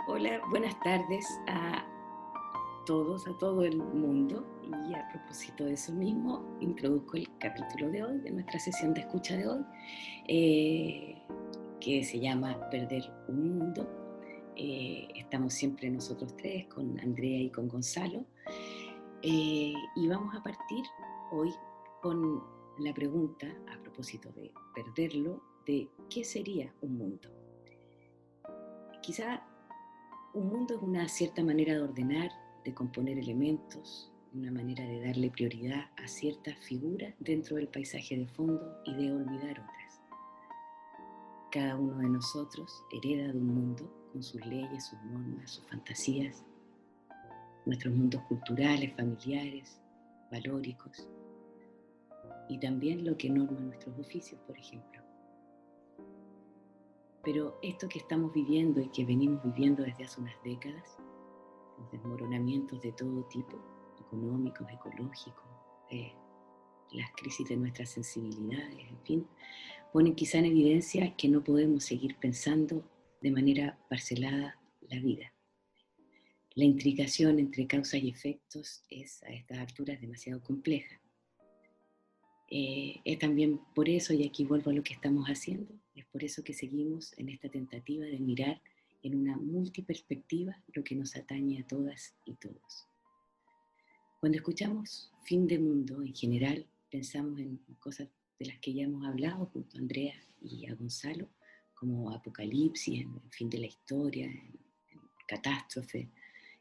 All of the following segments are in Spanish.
Hola, buenas tardes a todos, a todo el mundo. Y a propósito de eso mismo, introduzco el capítulo de hoy, de nuestra sesión de escucha de hoy, eh, que se llama Perder un Mundo. Estamos siempre nosotros tres, con Andrea y con Gonzalo, y vamos a partir hoy con la pregunta, a propósito de perderlo, de ¿qué sería un mundo? Quizá un mundo es una cierta manera de ordenar, de componer elementos, una manera de darle prioridad a ciertas figuras dentro del paisaje de fondo y de olvidar otras. Cada uno de nosotros hereda de un mundo con sus leyes, sus normas, sus fantasías, nuestros mundos culturales, familiares, valóricos, y también lo que norma nuestros oficios, por ejemplo. Pero esto que estamos viviendo y que venimos viviendo desde hace unas décadas, los desmoronamientos de todo tipo, económicos, ecológicos, las crisis de nuestras sensibilidades, en fin, ponen quizá en evidencia que no podemos seguir pensando de manera parcelada la vida. La intricación entre causas y efectos es a estas alturas demasiado compleja. Es también por eso, y aquí vuelvo a lo que estamos haciendo, es por eso que seguimos en esta tentativa de mirar en una multiperspectiva lo que nos atañe a todas y todos. Cuando escuchamos fin de mundo, en general pensamos en cosas de las que ya hemos hablado junto a Andrea y a Gonzalo, como apocalipsis, en el fin de la historia, en catástrofe,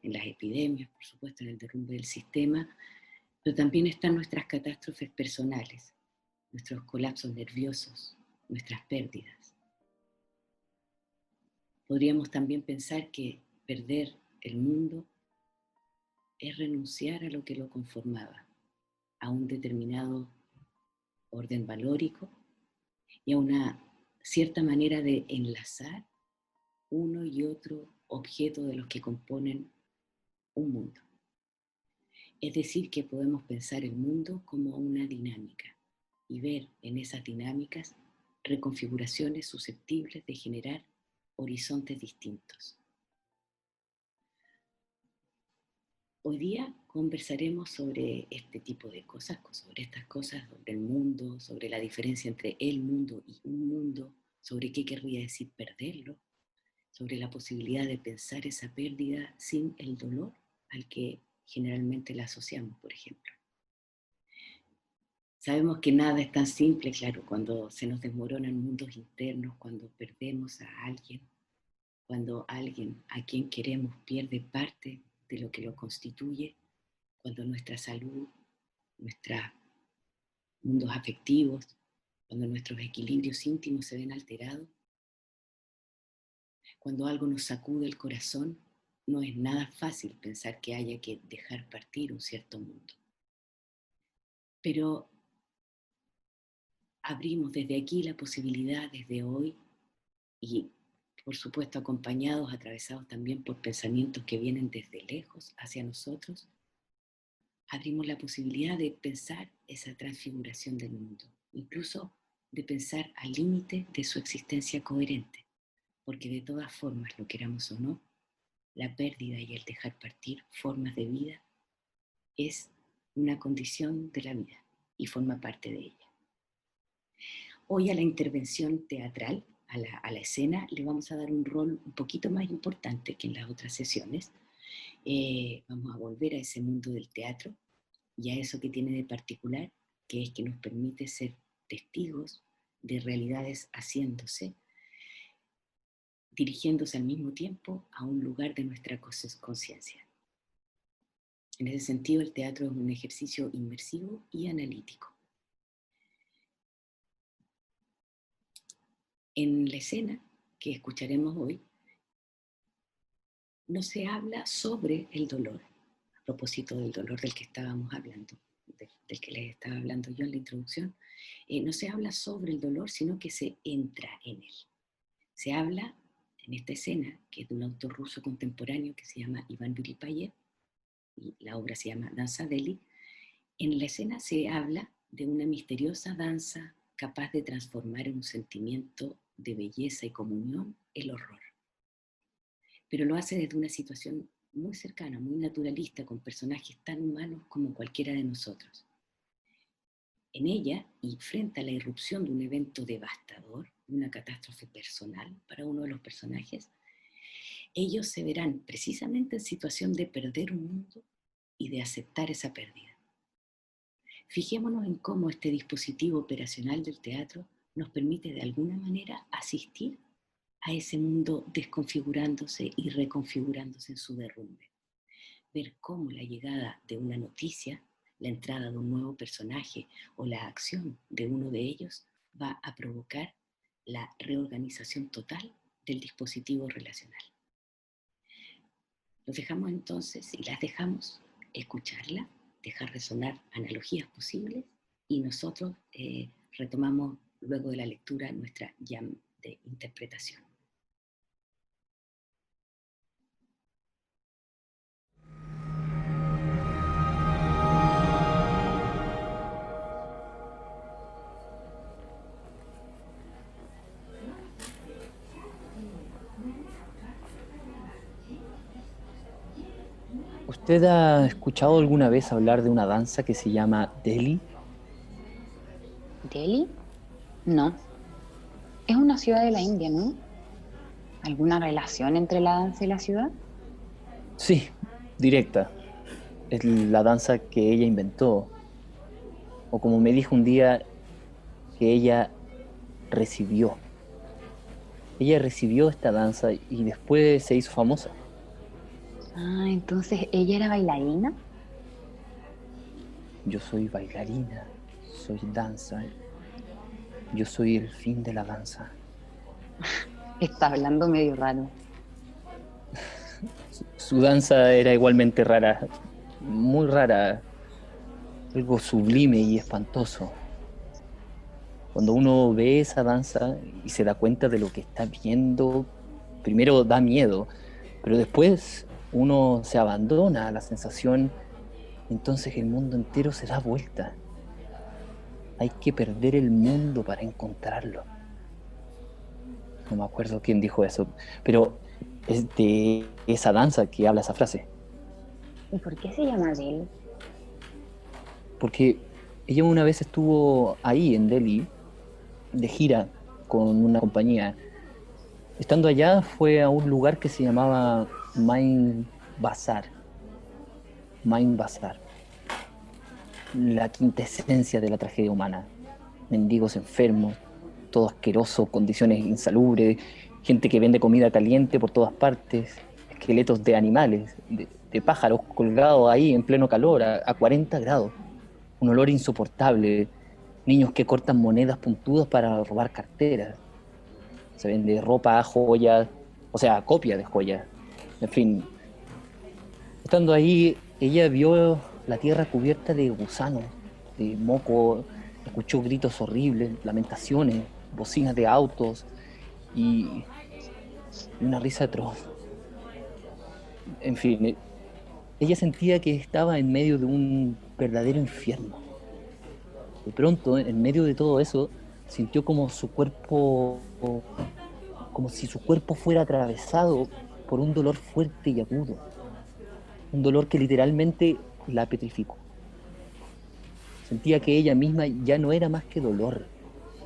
en las epidemias, por supuesto, en el derrumbe del sistema, pero también están nuestras catástrofes personales, nuestros colapsos nerviosos, nuestras pérdidas. Podríamos también pensar que perder el mundo es renunciar a lo que lo conformaba, a un determinado orden valórico y a una cierta manera de enlazar uno y otro objeto de los que componen un mundo. Es decir, que podemos pensar el mundo como una dinámica y ver en esas dinámicas reconfiguraciones susceptibles de generar horizontes distintos. Hoy día conversaremos sobre este tipo de cosas, sobre estas cosas, sobre el mundo, sobre la diferencia entre el mundo y un mundo, sobre qué querría decir perderlo, sobre la posibilidad de pensar esa pérdida sin el dolor al que generalmente la asociamos, por ejemplo. Sabemos que nada es tan simple, claro, cuando se nos desmoronan mundos internos, cuando perdemos a alguien, cuando alguien a quien queremos pierde parte de lo que lo constituye, cuando nuestra salud, nuestros mundos afectivos, cuando nuestros equilibrios íntimos se ven alterados, cuando algo nos sacude el corazón, no es nada fácil pensar que haya que dejar partir un cierto mundo. Pero abrimos desde aquí la posibilidad, desde hoy, y por supuesto acompañados, atravesados también por pensamientos que vienen desde lejos hacia nosotros, abrimos la posibilidad de pensar esa transfiguración del mundo, incluso de pensar al límite de su existencia coherente, porque de todas formas, lo queramos o no, la pérdida y el dejar partir formas de vida es una condición de la vida y forma parte de ella. Hoy a la intervención teatral, a la escena, le vamos a dar un rol un poquito más importante que en las otras sesiones. Vamos a volver a ese mundo del teatro y a eso que tiene de particular, que es que nos permite ser testigos de realidades haciéndose, dirigiéndose al mismo tiempo a un lugar de nuestra conciencia. En ese sentido, el teatro es un ejercicio inmersivo y analítico. En la escena que escucharemos hoy, no se habla sobre el dolor, a propósito del dolor del que estábamos hablando, del que les estaba hablando yo en la introducción. No se habla sobre el dolor, sino que se entra en él. Se habla en esta escena, que es de un autor ruso contemporáneo que se llama Iván Yuripayev, y la obra se llama Danza Veli. En la escena se habla de una misteriosa danza capaz de transformar en un sentimiento de belleza y comunión el horror. pero lo hace desde una situación muy cercana, muy naturalista, con personajes tan humanos como cualquiera de nosotros. En ella, y frente a la irrupción de un evento devastador, una catástrofe personal para uno de los personajes, ellos se verán precisamente en situación de perder un mundo y de aceptar esa pérdida. Fijémonos en cómo este dispositivo operacional del teatro nos permite de alguna manera asistir a ese mundo desconfigurándose y reconfigurándose en su derrumbe. Ver cómo la llegada de una noticia, la entrada de un nuevo personaje o la acción de uno de ellos va a provocar la reorganización total del dispositivo relacional. Los dejamos entonces y las dejamos escucharla, dejar resonar analogías posibles y nosotros retomamos luego de la lectura nuestra jam de interpretación. ¿Usted ha escuchado alguna vez hablar de una danza que se llama Delhi? ¿Delhi? No. Es una ciudad de la India, ¿no? ¿Alguna relación entre la danza y la ciudad? Sí, directa. Es la danza que ella inventó. O como me dijo un día, que ella recibió. Ella recibió esta danza y después se hizo famosa. Ah, entonces ella era bailarina. Yo soy bailarina, soy danza. Yo soy el fin de la danza. Está hablando medio raro. Su danza era igualmente rara, muy rara, algo sublime y espantoso. Cuando uno ve esa danza y se da cuenta de lo que está viendo, primero da miedo, pero después uno se abandona a la sensación, entonces el mundo entero se da vuelta. Hay que perder el mundo para encontrarlo. No me acuerdo quién dijo eso, pero es de esa danza que habla esa frase. ¿Y por qué se llama Delhi? Porque ella una vez estuvo ahí en Delhi, de gira con una compañía. Estando allá fue a un lugar que se llamaba Mind Bazar. Mind Bazar. La quintesencia de la tragedia humana. Mendigos enfermos, todo asqueroso, condiciones insalubres, gente que vende comida caliente por todas partes, esqueletos de animales, de pájaros colgados ahí en pleno calor, a 40 grados. Un olor insoportable, niños que cortan monedas puntudas para robar carteras. Se vende ropa, joyas, o sea, copia de joyas. En fin, estando ahí, ella vio la tierra cubierta de gusanos, de moco, escuchó gritos horribles, lamentaciones, bocinas de autos y una risa atroz. En fin, ella sentía que estaba en medio de un verdadero infierno. De pronto, en medio de todo eso, sintió como su cuerpo, como si su cuerpo fuera atravesado por un dolor fuerte y agudo. Un dolor que literalmente la petrificó. Sentía que ella misma ya no era más que dolor,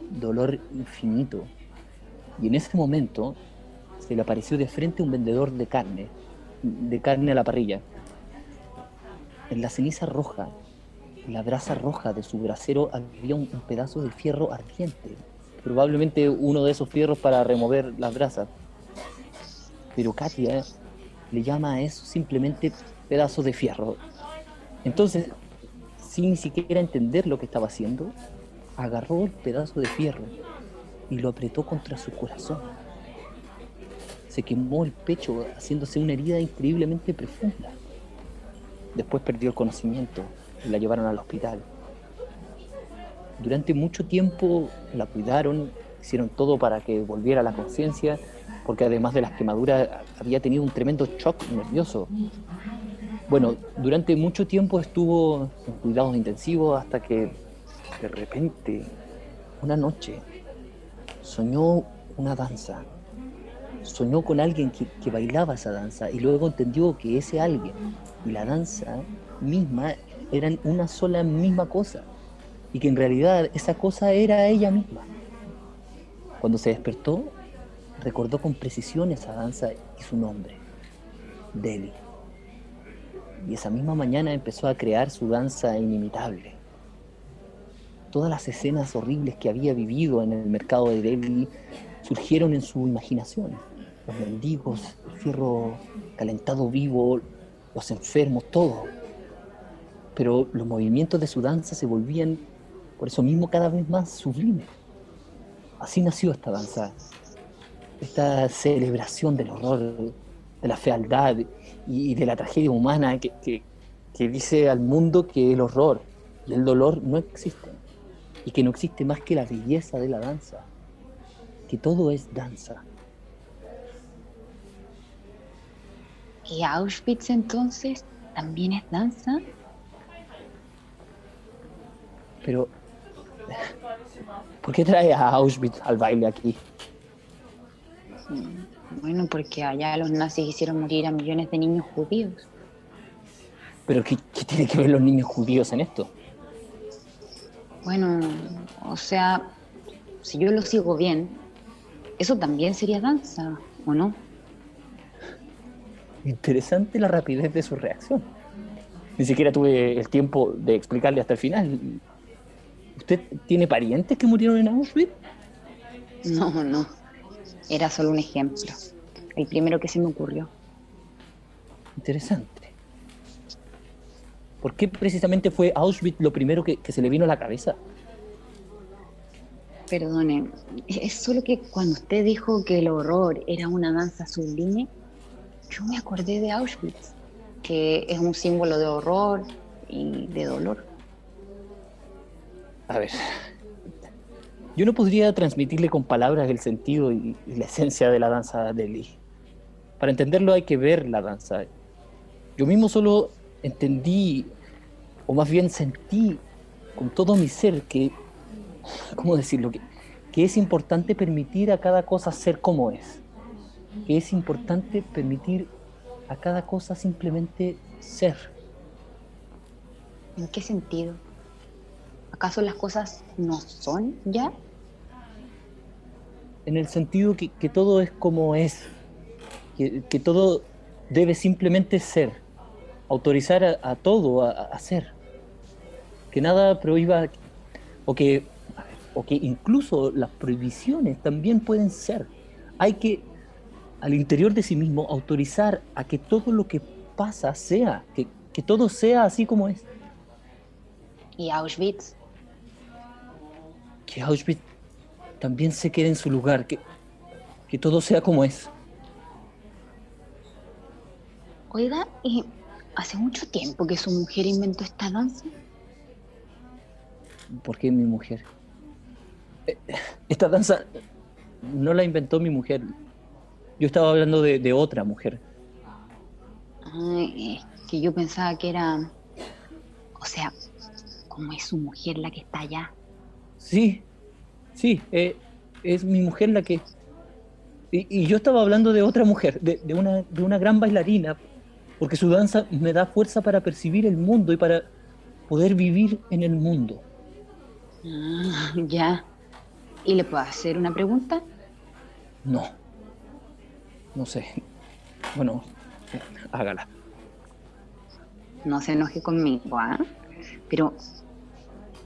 dolor infinito. Y en ese momento se le apareció de frente un vendedor de carne a la parrilla. En la ceniza roja, en la brasa roja de su brasero había un pedazo de fierro ardiente, probablemente uno de esos fierros para remover las brasas. Pero Katia le llama a eso simplemente pedazo de fierro. Entonces, sin ni siquiera entender lo que estaba haciendo, agarró el pedazo de fierro y lo apretó contra su corazón. Se quemó el pecho, haciéndose una herida increíblemente profunda. Después perdió el conocimiento y la llevaron al hospital. Durante mucho tiempo la cuidaron, hicieron todo para que volviera a la conciencia, porque además de las quemaduras había tenido un tremendo shock nervioso. Bueno, durante mucho tiempo estuvo en cuidados intensivos hasta que de repente, una noche, soñó una danza. soñó con alguien que bailaba esa danza y luego entendió que ese alguien y la danza misma eran una sola misma cosa y que en realidad esa cosa era ella misma. Cuando se despertó, recordó con precisión esa danza y su nombre, Deli. Y esa misma mañana empezó a crear su danza inimitable. Todas las escenas horribles que había vivido en el mercado de Delhi surgieron en su imaginación. Los mendigos, el fierro calentado vivo, los enfermos, todo. Pero los movimientos de su danza se volvían, por eso mismo, cada vez más sublimes. Así nació esta danza, esta celebración del horror, de la fealdad y de la tragedia humana que dice al mundo que el horror y el dolor no existen y que no existe más que la belleza de la danza, que todo es danza. ¿Y Auschwitz entonces también es danza? Pero, ¿por qué trae a Auschwitz al baile aquí? Bueno, porque allá los nazis hicieron morir a millones de niños judíos. ¿Pero qué tiene que ver los niños judíos en esto? Bueno, o sea, si yo lo sigo bien, eso también sería danza, ¿o no? Interesante la rapidez de su reacción. Ni siquiera tuve el tiempo de explicarle hasta el final. ¿Usted tiene parientes que murieron en Auschwitz? No. Era solo un ejemplo. El primero que se me ocurrió. Interesante. ¿Por qué precisamente fue Auschwitz lo primero que se le vino a la cabeza? Perdone, es solo que cuando usted dijo que el horror era una danza sublime, yo me acordé de Auschwitz, que es un símbolo de horror y de dolor. A ver, yo no podría transmitirle con palabras el sentido y la esencia de la danza de Lee. Para entenderlo hay que ver la danza. Yo mismo solo entendí, o más bien sentí con todo mi ser que, ¿cómo decirlo? Que es importante permitir a cada cosa ser como es. Que es importante permitir a cada cosa simplemente ser. ¿En qué sentido? ¿Acaso las cosas no son ya? En el sentido que todo es como es. Que todo debe simplemente ser. Autorizar a todo a ser. Que nada prohíba, o que incluso las prohibiciones también pueden ser. Hay que, al interior de sí mismo, autorizar a que todo lo que pasa sea, que todo sea así como es. ¿Y Auschwitz? Que Auschwitz también se quede en su lugar, que todo sea como es. Oiga, ¿y hace mucho tiempo que su mujer inventó esta danza? ¿Por qué mi mujer? Esta danza no la inventó mi mujer. Yo estaba hablando de otra mujer. Ay, es que yo pensaba que era... O sea, ¿cómo es su mujer la que está allá? Sí, es mi mujer la que... Y yo estaba hablando de otra mujer, de una gran bailarina, porque su danza me da fuerza para percibir el mundo y para poder vivir en el mundo. Ah, ya. ¿Y le puedo hacer una pregunta? No sé. Bueno, hágala. No se enoje conmigo, ¿ah? Pero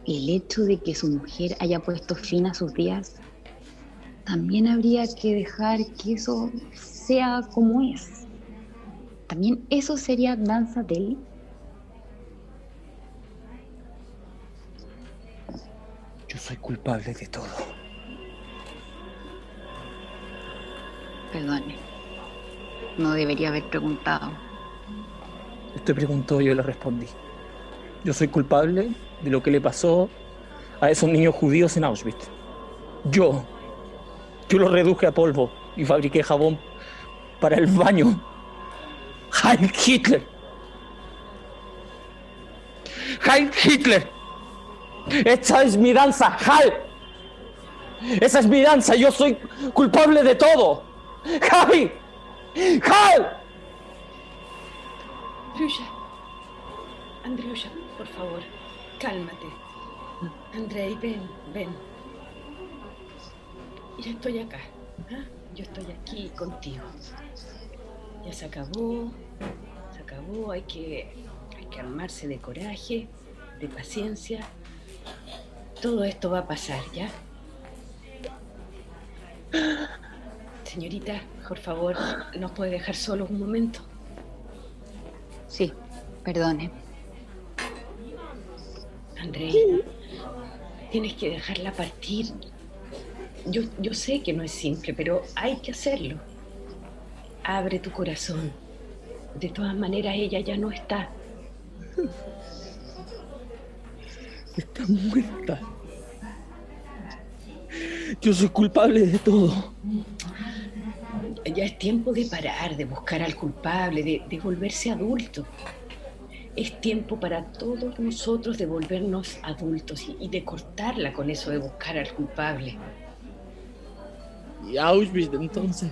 el hecho de que su mujer haya puesto fin a sus días, también habría que dejar que eso sea como es. ¿También eso sería danza de él? Yo soy culpable de todo. Perdone, no debería haber preguntado. Usted preguntó y yo le respondí. Yo soy culpable de lo que le pasó a esos niños judíos en Auschwitz. Yo los reduje a polvo y fabriqué jabón para el baño. ¡Heil Hitler! ¡Heil Hitler! ¡Esa es mi danza! ¡Heil! ¡Esa es mi danza! ¡Yo soy culpable de todo! ¡Javi! ¡Javi! Andriusha, Andriusha, por favor, cálmate. Andrei, ven, ven. Ya estoy acá. ¿Ah? Yo estoy aquí contigo. Ya se acabó, hay que armarse de coraje, de paciencia. Todo esto va a pasar, ¿ya? Señorita, por favor, ¿nos puede dejar solos un momento? Sí, perdone. Andrei, tienes que dejarla partir. Yo sé que no es simple, pero hay que hacerlo. Abre tu corazón. De todas maneras, ella ya no está. Está muerta. Yo soy culpable de todo. Ya es tiempo de parar, de buscar al culpable, de volverse adulto. Es tiempo para todos nosotros de volvernos adultos y de cortarla con eso de buscar al culpable. Y Auschwitz, entonces.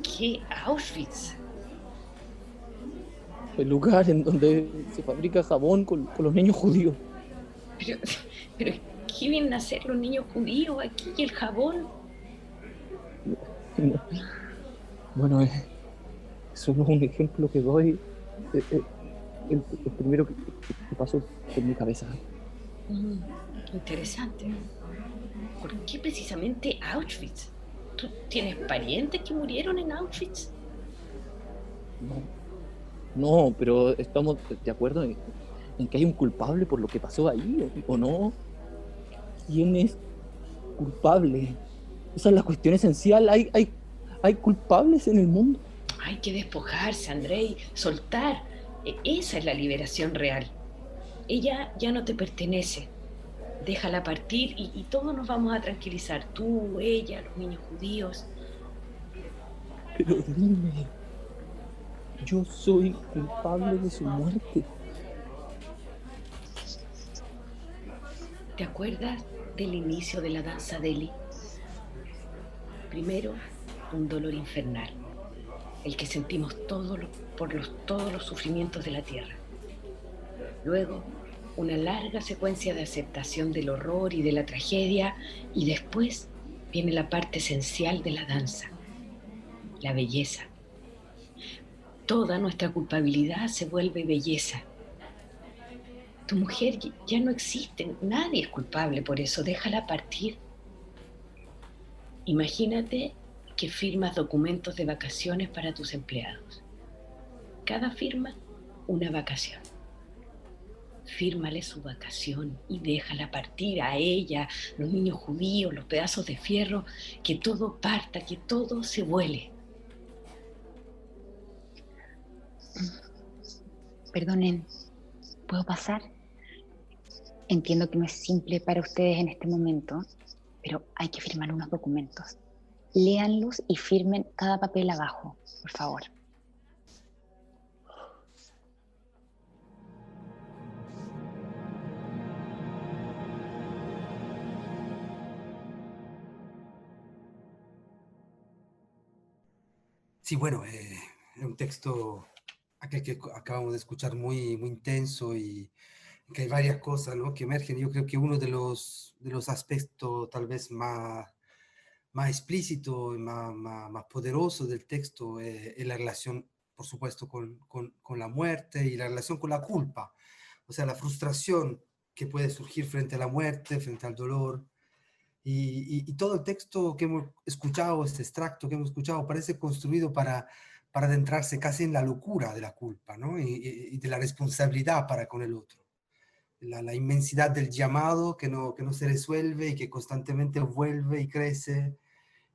¿Qué Auschwitz? El lugar en donde se fabrica jabón con los niños judíos. Pero, ¿qué vienen a hacer los niños judíos aquí y el jabón? No. Bueno, es solo un ejemplo que doy. El primero que pasó por mi cabeza. Interesante. ¿Por qué precisamente Auschwitz? ¿Tú tienes parientes que murieron en Auschwitz? No, pero estamos de acuerdo en que hay un culpable por lo que pasó ahí, ¿o no? ¿Quién es culpable? Esa es la cuestión esencial. ¿Hay culpables en el mundo? Hay que despojarse, Andrei, soltar. Esa es la liberación real. Ella ya no te pertenece. Déjala partir y todos nos vamos a tranquilizar. Tú, ella, los niños judíos. Pero dime, yo soy culpable de su muerte. ¿Te acuerdas del inicio de la danza Deli? Primero, un dolor infernal, el que sentimos todos los sufrimientos de la tierra. Luego, una larga secuencia de aceptación del horror y de la tragedia, y después viene la parte esencial de la danza, la belleza. Toda nuestra culpabilidad se vuelve belleza. Tu mujer ya no existe, nadie es culpable por eso, déjala partir. Imagínate que firmas documentos de vacaciones para tus empleados. Cada firma, una vacación. Fírmale su vacación y déjala partir a ella, los niños judíos, los pedazos de fierro, que todo parta, que todo se vuele. Perdonen, ¿puedo pasar? Entiendo que no es simple para ustedes en este momento, pero hay que firmar unos documentos. Léanlos y firmen cada papel abajo, por favor. Sí, bueno, es un texto, aquel que acabamos de escuchar, muy, muy intenso y que hay varias cosas, ¿no?, que emergen. Yo creo que uno de los aspectos tal vez más explícito y más poderoso del texto es la relación, por supuesto, con la muerte y la relación con la culpa. O sea, la frustración que puede surgir frente a la muerte, frente al dolor. Y todo el texto que hemos escuchado, este extracto que hemos escuchado, parece construido para adentrarse casi en la locura de la culpa, ¿no?, y de la responsabilidad para con el otro. La inmensidad del llamado que no se resuelve y que constantemente vuelve y crece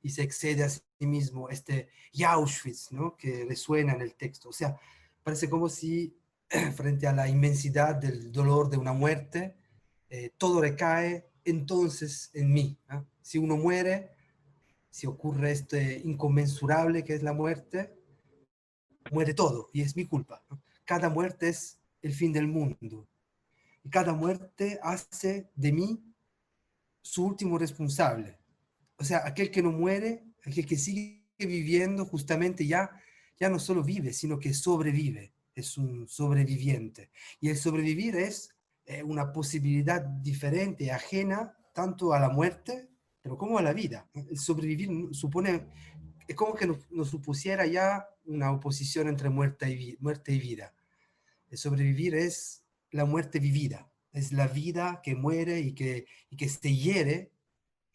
y se excede a sí mismo, este Auschwitz, ¿no?, que resuena en el texto. O sea, parece como si frente a la inmensidad del dolor de una muerte, todo recae entonces en mí, ¿no? Si uno muere, si ocurre este inconmensurable que es la muerte, muere todo y es mi culpa, ¿no? Cada muerte es el fin del mundo y cada muerte hace de mí su último responsable. O sea, aquel que no muere aquel que sigue viviendo justamente ya no solo vive, sino que sobrevive, es un sobreviviente. Y el sobrevivir es una posibilidad diferente, ajena tanto a la muerte, pero como a la vida. El sobrevivir supone, es como que nos supusiera ya una oposición entre muerte y vida. El sobrevivir es la muerte vivida, es la vida que muere y que se hiere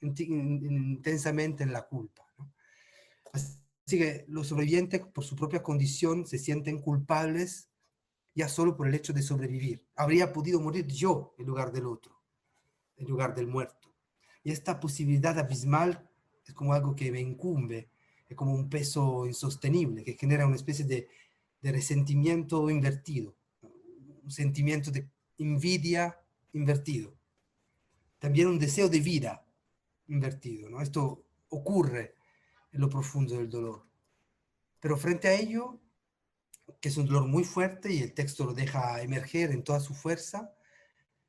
intensamente en la culpa, ¿no? Así que los sobrevivientes, por su propia condición, se sienten culpables ya solo por el hecho de sobrevivir. Habría podido morir yo en lugar del otro, en lugar del muerto. Y esta posibilidad abismal es como algo que me incumbe, es como un peso insostenible, que genera una especie de resentimiento invertido, un sentimiento de envidia invertido. También un deseo de vida invertido, ¿no? Esto ocurre en lo profundo del dolor. Pero frente a ello, que es un dolor muy fuerte y el texto lo deja emerger en toda su fuerza,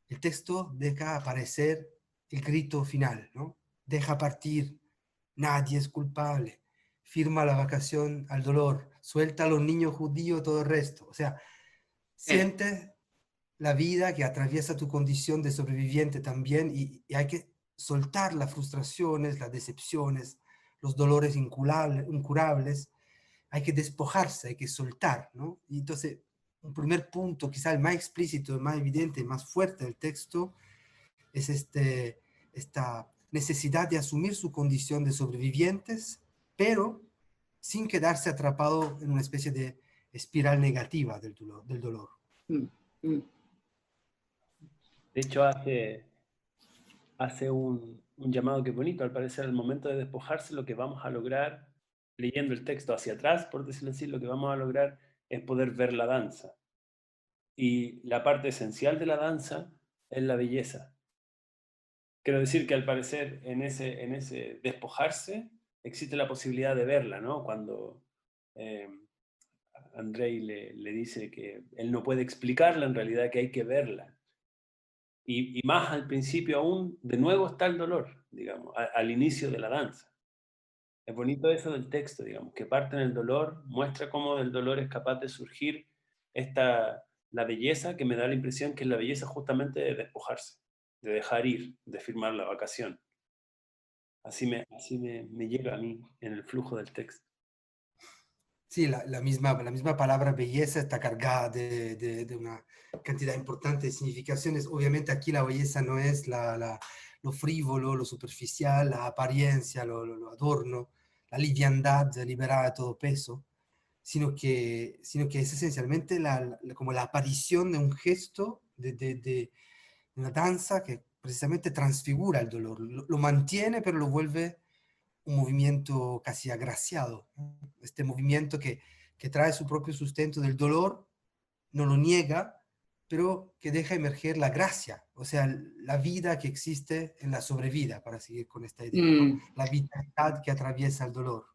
el texto deja aparecer el grito final, ¿no? Deja partir, nadie es culpable, firma la vacación al dolor, suelta a los niños judíos, todo el resto. O sea, siente la vida que atraviesa tu condición de sobreviviente también y hay que soltar las frustraciones, las decepciones, los dolores incurables, hay que despojarse, hay que soltar, ¿no? Y entonces, un primer punto, quizá el más explícito, el más evidente, el más fuerte del texto, es esta necesidad de asumir su condición de sobrevivientes, pero sin quedarse atrapado en una especie de espiral negativa del dolor. Mm, mm. De hecho, hace un llamado que es bonito, al parecer, al momento de despojarse, lo que vamos a lograr, leyendo el texto hacia atrás, por decirlo así, lo que vamos a lograr es poder ver la danza. Y la parte esencial de la danza es la belleza. Quiero decir que al parecer en ese despojarse existe la posibilidad de verla, ¿no? Cuando Andrei le dice que él no puede explicarla, en realidad que hay que verla. Y más al principio aún, de nuevo está el dolor, digamos, al inicio de la danza. Es bonito eso del texto, digamos, que parte en el dolor, muestra cómo del dolor es capaz de surgir la belleza, que me da la impresión que es la belleza justamente de despojarse, de dejar ir, de firmar la vacación. Así me llega a mí en el flujo del texto. Sí, la misma palabra belleza está cargada de una cantidad importante de significaciones. Obviamente aquí la belleza no es lo frívolo, lo superficial, la apariencia, lo adorno, la liviandad liberada de todo peso, sino que es esencialmente como la aparición de un gesto, de una danza que precisamente transfigura el dolor, lo mantiene pero lo vuelve un movimiento casi agraciado, ¿no? Este movimiento que trae su propio sustento del dolor, no lo niega, pero que deja emerger la gracia, o sea, la vida que existe en la sobrevida, para seguir con esta idea, ¿no? Mm. La vitalidad que atraviesa el dolor.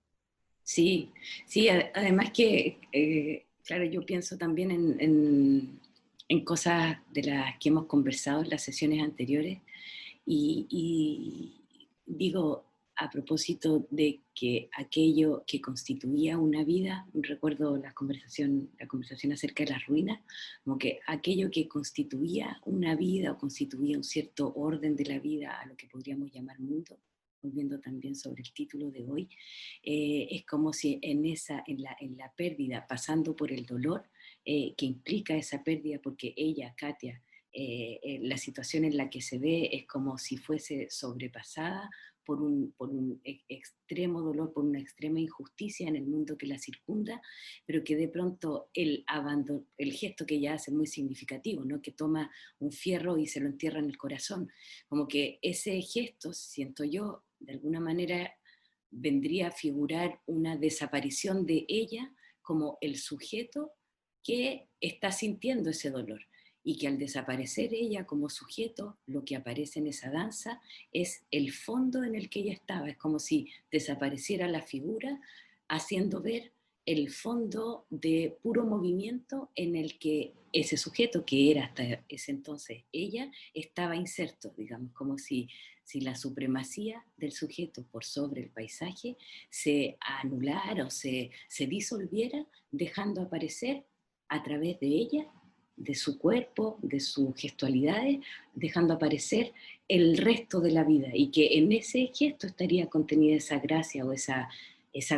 Sí, sí, además que, claro, yo pienso también en cosas de las que hemos conversado en las sesiones anteriores y digo, a propósito de que aquello que constituía una vida, recuerdo la conversación acerca de las ruinas, como que aquello que constituía una vida o constituía un cierto orden de la vida a lo que podríamos llamar mundo, volviendo también sobre el título de hoy, es como si en la pérdida, pasando por el dolor que implica esa pérdida, porque ella, Katia, la situación en la que se ve es como si fuese sobrepasada por un extremo dolor, por una extrema injusticia en el mundo que la circunda, pero que de pronto el gesto que ella hace es muy significativo, ¿no? Que toma un fierro y se lo entierra en el corazón. Como que ese gesto, siento yo, de alguna manera vendría a figurar una desaparición de ella como el sujeto que está sintiendo ese dolor y que al desaparecer ella como sujeto, lo que aparece en esa danza es el fondo en el que ella estaba, es como si desapareciera la figura, haciendo ver el fondo de puro movimiento en el que ese sujeto, que era hasta ese entonces ella, estaba inserto, digamos, como si la supremacía del sujeto por sobre el paisaje se anulara o se disolviera, dejando aparecer a través de ella, de su cuerpo, de sus gestualidades, dejando aparecer el resto de la vida, y que en ese gesto estaría contenida esa gracia o esa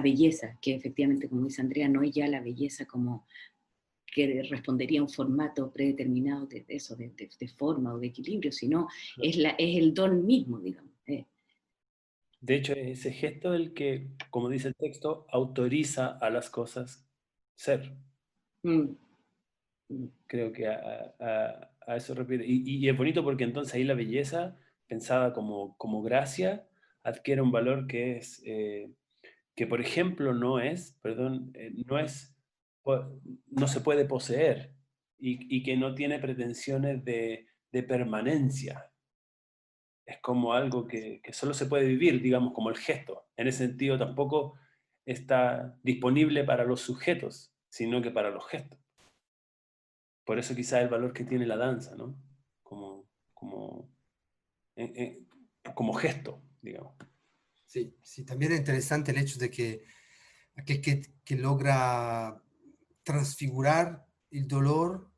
belleza, que efectivamente, como dice Andrea, no es ya la belleza como que respondería a un formato predeterminado de eso, de forma o de equilibrio, sino es el don mismo, digamos. De hecho, es ese gesto el que, como dice el texto, autoriza a las cosas ser. Mm, mm, Creo que a eso refiere. Y es bonito porque entonces ahí la belleza, pensada como gracia, adquiere un valor que es, que por ejemplo no se puede poseer y que no tiene pretensiones de permanencia. Es como algo que solo se puede vivir, digamos, como el gesto. En ese sentido tampoco está disponible para los sujetos, sino que para los gestos. Por eso quizá el valor que tiene la danza, ¿no? Como, eh, eh, como gesto, digamos. Sí, sí, también es interesante el hecho de que aquel que logra transfigurar el dolor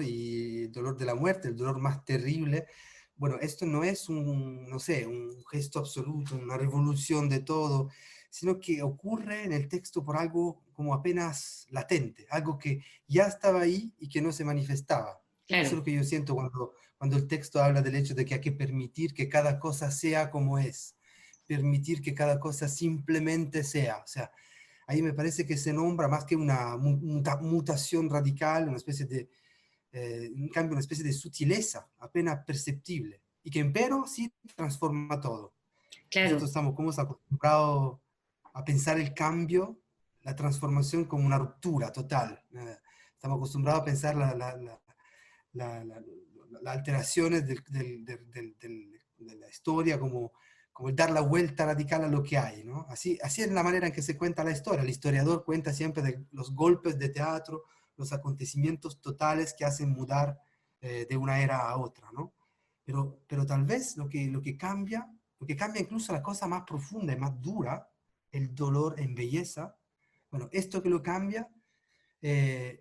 y el dolor de la muerte, el dolor más terrible. Bueno, esto no es un, no sé, un gesto absoluto, una revolución de todo, sino que ocurre en el texto por algo como apenas latente, algo que ya estaba ahí y que no se manifestaba. Eso es claro, lo que yo siento cuando el texto habla del hecho de que hay que permitir que cada cosa sea como es, permitir que cada cosa simplemente sea. O sea, ahí me parece que se nombra más que una mutación radical, una especie de, en cambio, una especie de sutileza apenas perceptible, y que empero sí transforma todo. claro, Nosotros estamos como acostumbrados a pensar el cambio, la transformación como una ruptura total. Estamos acostumbrados a pensar las alteraciones de la historia como el dar la vuelta radical a lo que hay, ¿no? Así es la manera en que se cuenta la historia. El historiador cuenta siempre de los golpes de teatro, los acontecimientos totales que hacen mudar de una era a otra, ¿no? Pero tal vez lo que cambia incluso la cosa más profunda y más dura, el dolor en belleza, bueno, esto que lo cambia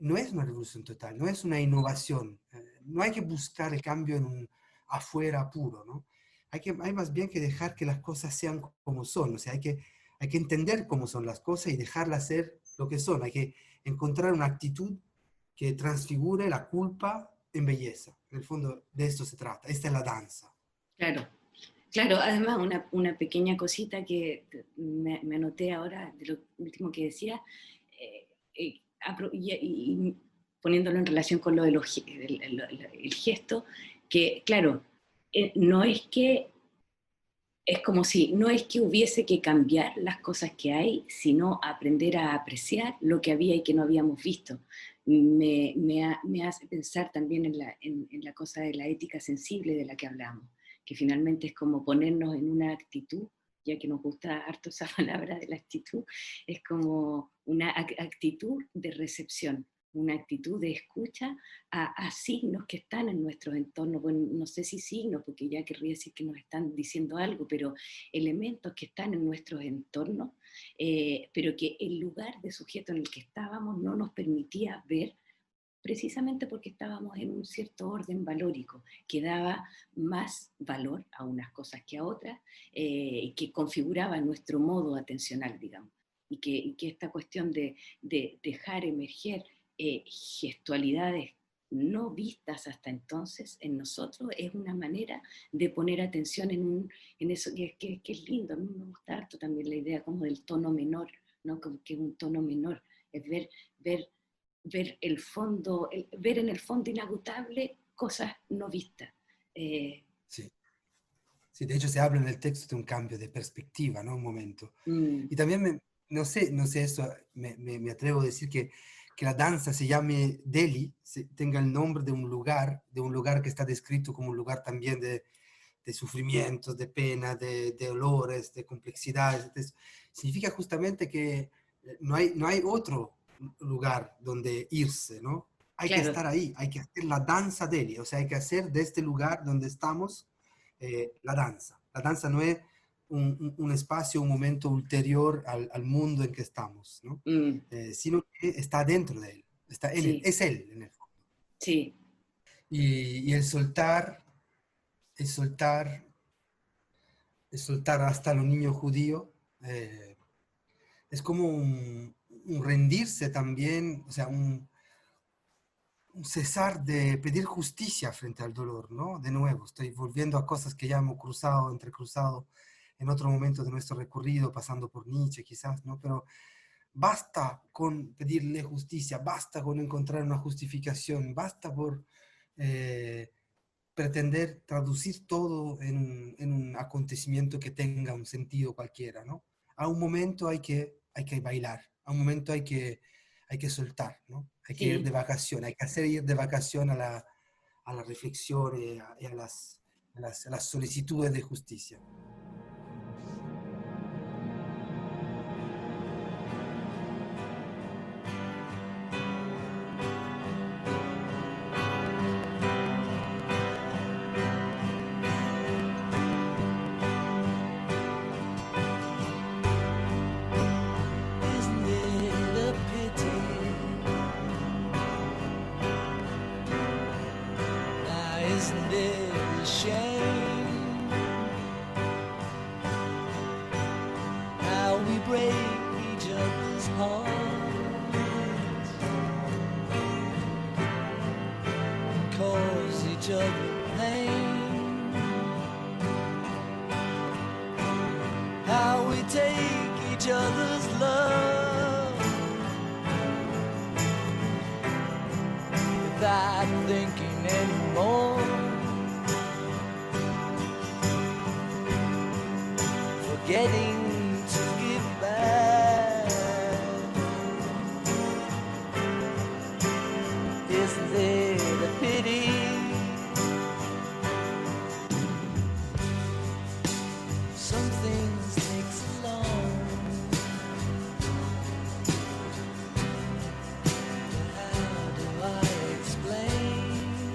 no es una revolución total, no es una innovación. No hay que buscar el cambio en un afuera puro, ¿no? Hay más bien que dejar que las cosas sean como son, o sea, hay que entender cómo son las cosas y dejarlas ser lo que son. Hay que encontrar una actitud que transfigure la culpa en belleza. En el fondo de esto se trata. Esta es la danza. claro. Claro, además una pequeña cosita que me anoté ahora de lo último que decía, y poniéndolo en relación con lo de el gesto, que claro, no es que, es como si no es que hubiese que cambiar las cosas que hay, sino aprender a apreciar lo que había y que no habíamos visto. Me hace pensar también en la cosa de la ética sensible de la que hablamos, que finalmente es como ponernos en una actitud, ya que nos gusta harto esa palabra de la actitud, es como una actitud de recepción, una actitud de escucha a signos que están en nuestros entornos, bueno, no sé si signos, porque ya querría decir que nos están diciendo algo, pero elementos que están en nuestros entornos, pero que el lugar de sujeto en el que estábamos no nos permitía ver, precisamente porque estábamos en un cierto orden valórico que daba más valor a unas cosas que a otras, que configuraba nuestro modo atencional, digamos, y que esta cuestión de dejar emerger gestualidades no vistas hasta entonces en nosotros es una manera de poner atención en eso que es lindo. A mí me gusta harto también la idea como del tono menor, ¿no? Como que es un tono menor, es ver ver el fondo, ver en el fondo inagotable cosas no vistas. Eh, Sí. Sí, de hecho se habla en el texto de un cambio de perspectiva, ¿no? Un momento. mm, Y también, no sé eso, me atrevo a decir que la danza se llame Delhi, tenga el nombre de un lugar que está descrito como un lugar también de sufrimientos, de pena, de dolores, de complejidades. Entonces, significa justamente que no hay otro lugar donde irse, ¿no? Hay que Claro. estar ahí, hay que hacer la danza de él, o sea, hay que hacer de este lugar donde estamos la danza. La danza no es un espacio, un momento ulterior al mundo en que estamos, ¿no? Sino que está dentro de él, está en él, Sí, es él en el fondo. sí, Y el soltar, el soltar, el soltar hasta los niños judíos, es como un rendirse también, o sea, un cesar de pedir justicia frente al dolor, ¿no? De nuevo, estoy volviendo a cosas que ya hemos cruzado, entrecruzado en otro momento de nuestro recorrido, pasando por Nietzsche quizás, ¿no? Pero basta con pedirle justicia, basta con encontrar una justificación, basta por pretender traducir todo en un acontecimiento que tenga un sentido cualquiera, ¿no? A un momento hay que bailar, a un momento hay que soltar, ¿no? Hay que ir sí. de vacación, hay que hacer ir de vacación a la reflexión y a las solicitudes de justicia. Isn't it a pity? Now isn't it a shame how we break each other's hearts and cause each other pain? How we take each other's love without thinking anymore, forgetting to give back. Isn't it a pity? Some things take so long, but how do I explain?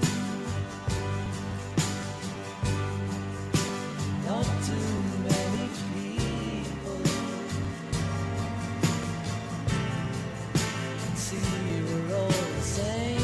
Not too many people can see we're all the same.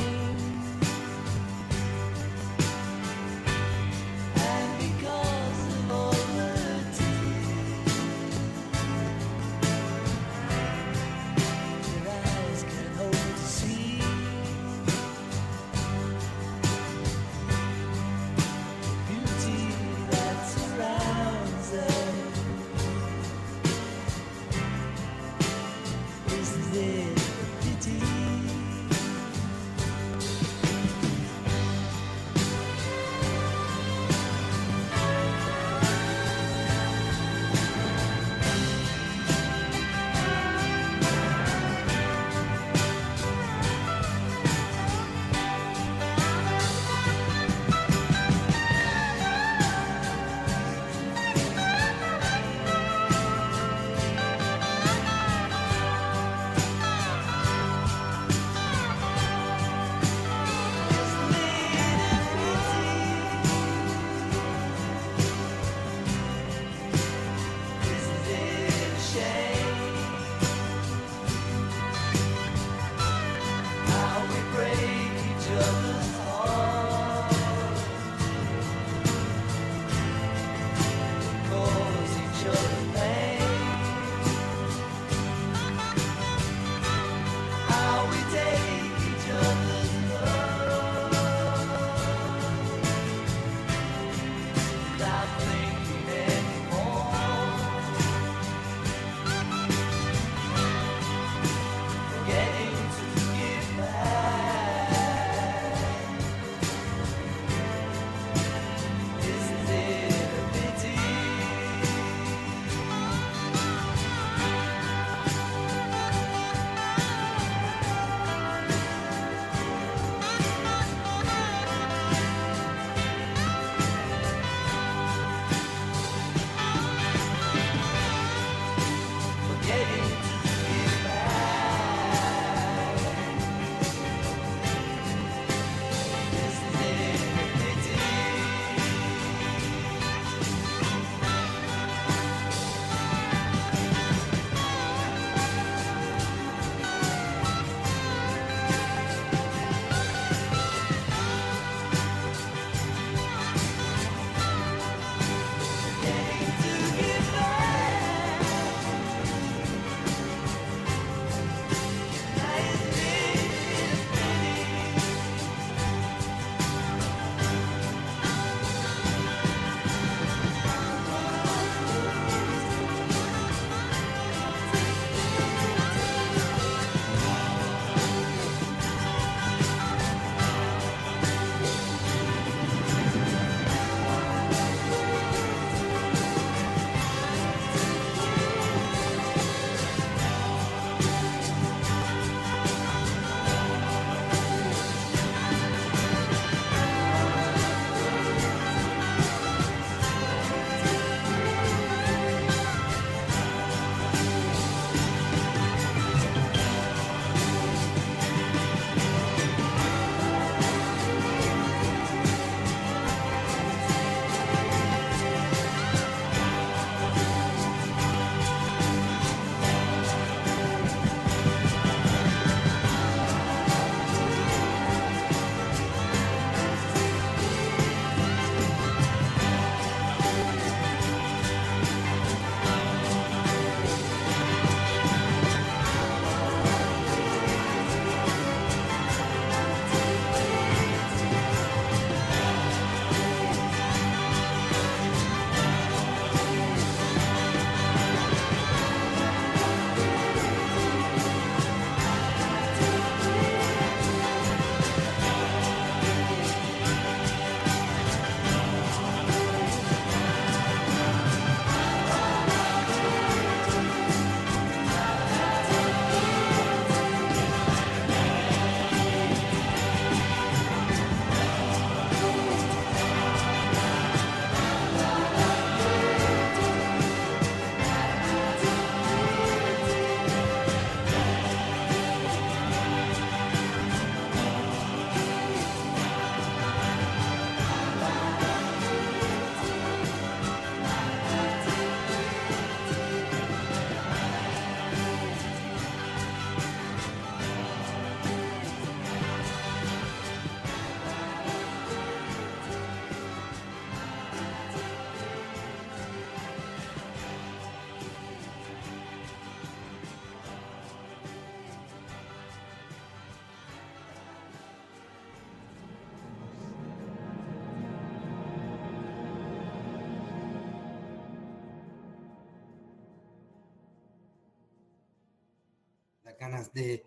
ganas de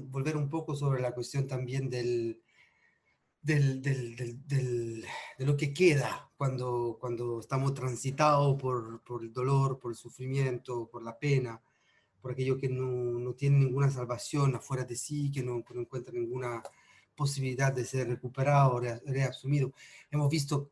volver un poco sobre la cuestión también de lo que queda cuando estamos transitados por el dolor, por el sufrimiento, por la pena, por aquello que no tiene ninguna salvación afuera de sí, que no encuentra ninguna posibilidad de ser recuperado o reasumido. Hemos visto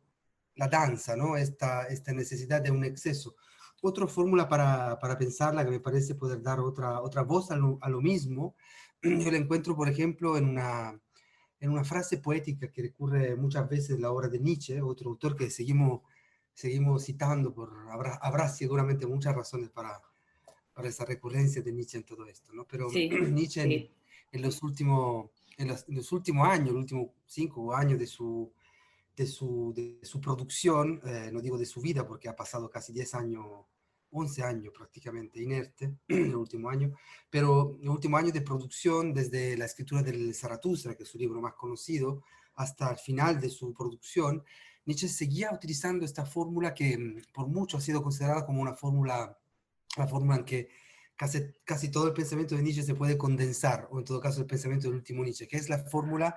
la danza, ¿no? Esta necesidad de un exceso. Otra fórmula para pensarla que me parece poder dar otra voz a lo mismo, yo la encuentro, por ejemplo, en una frase poética que recurre muchas veces en la obra de Nietzsche, otro autor que seguimos citando, habrá seguramente muchas razones para esa recurrencia de Nietzsche en todo esto, ¿no? Pero Sí, Nietzsche sí. en los últimos años, los últimos 5 años de su producción, no digo de su vida porque ha pasado casi 10 años, 11 años prácticamente inerte en el último año, pero el último año de producción, desde la escritura del Zaratustra, que es su libro más conocido, hasta el final de su producción, Nietzsche seguía utilizando esta fórmula que por mucho ha sido considerada como la fórmula en que casi todo el pensamiento de Nietzsche se puede condensar, o en todo caso el pensamiento del último Nietzsche, que es la fórmula